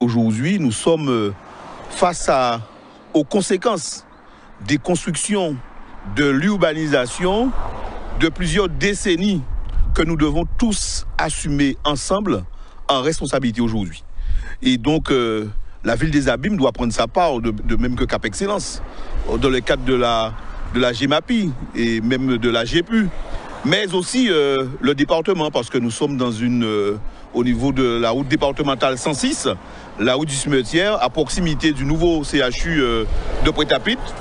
aujourd'hui, nous sommes face aux conséquences des constructions, de l'urbanisation, de plusieurs décennies que nous devons tous assumer ensemble en responsabilité aujourd'hui. Et donc, la ville des Abîmes doit prendre sa part, de même que Cap Excellence, dans le cadre de la GEMAPI et même de la GEPU, mais aussi le département, parce que nous sommes dans au niveau de la route départementale 106, la route du cimetière, à proximité du nouveau CHU de Pointe-à-Pitre.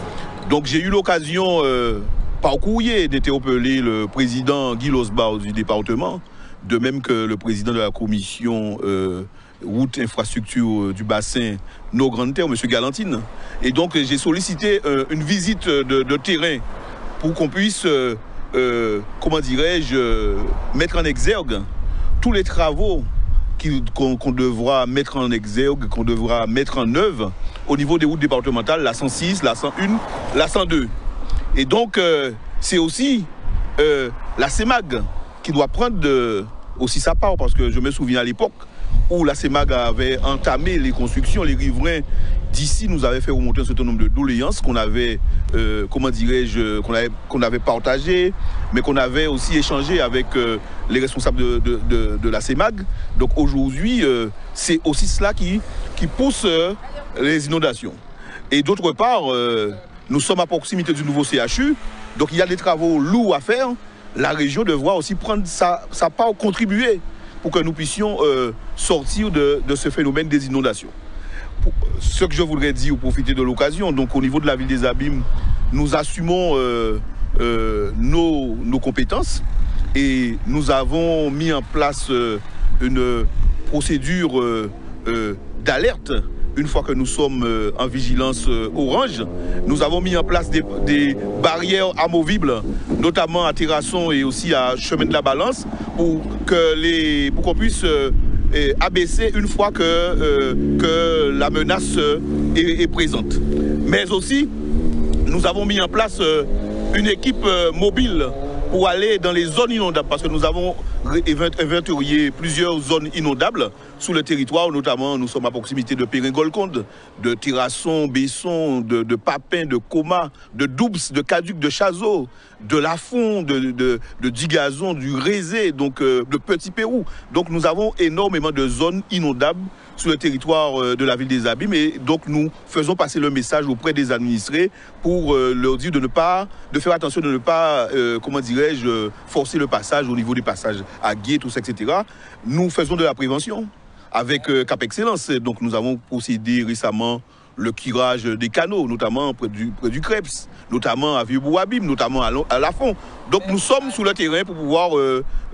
Donc j'ai eu l'occasion, par courrier, d'interpeller le président Guy Losbar du département, de même que le président de la commission route infrastructure du bassin Nos Grandes Terres, M. Galantine. Et donc j'ai sollicité une visite de terrain pour qu'on puisse, comment dirais-je, mettre en exergue tous les travaux qu'on devra mettre en exergue, qu'on devra mettre en œuvre au niveau des routes départementales, la 106, la 101, la 102. Et donc, c'est aussi la CEMAG qui doit prendre aussi sa part, parce que je me souviens à l'époque où la CEMAG avait entamé les constructions, les riverains d'ici nous avaient fait remonter un certain nombre de doléances qu'on avait, comment dirais-je, qu'on avait partagées, mais qu'on avait aussi échangé avec les responsables de la CEMAG. Donc aujourd'hui, c'est aussi cela qui pousse les inondations. Et d'autre part, nous sommes à proximité du nouveau CHU, donc il y a des travaux lourds à faire. La région devra aussi prendre sa part, contribuer pour que nous puissions sortir de ce phénomène des inondations. Ce que je voudrais dire, ou profiter de l'occasion, donc au niveau de la ville des Abîmes, nous assumons nos compétences et nous avons mis en place une procédure d'alerte. Une fois que nous sommes en vigilance orange, nous avons mis en place des barrières amovibles, notamment à Terrasson et aussi à Chemin de la Balance, pour qu'on puisse abaisser une fois que la menace est présente. Mais aussi, nous avons mis en place une équipe mobile pour aller dans les zones inondables, parce que nous avons inventorié plusieurs zones inondables sur le territoire, notamment nous sommes à proximité de Péringolconde, de Terrasson, Besson, de Papin, de Coma, de Doubs, de Caduc, de Chazot, de Lafond, de Digazon, du Rézé, donc de Petit Pérou. Donc nous avons énormément de zones inondables sur le territoire de la ville des Abîmes, et donc nous faisons passer le message auprès des administrés pour leur dire de faire attention, de ne pas, comment dirais-je, forcer le passage au niveau des passages à guet, tout ça, etc. Nous faisons de la prévention avec Cap Excellence. Donc nous avons procédé récemment le curage des canaux, notamment près du Krebs, notamment à Vieux-Bois-Abîme, notamment à Lafond. Donc nous sommes sur le terrain pour pouvoir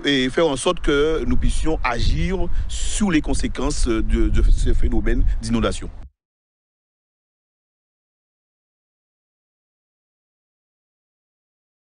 faire en sorte que nous puissions agir sur les conséquences de ce phénomène d'inondation.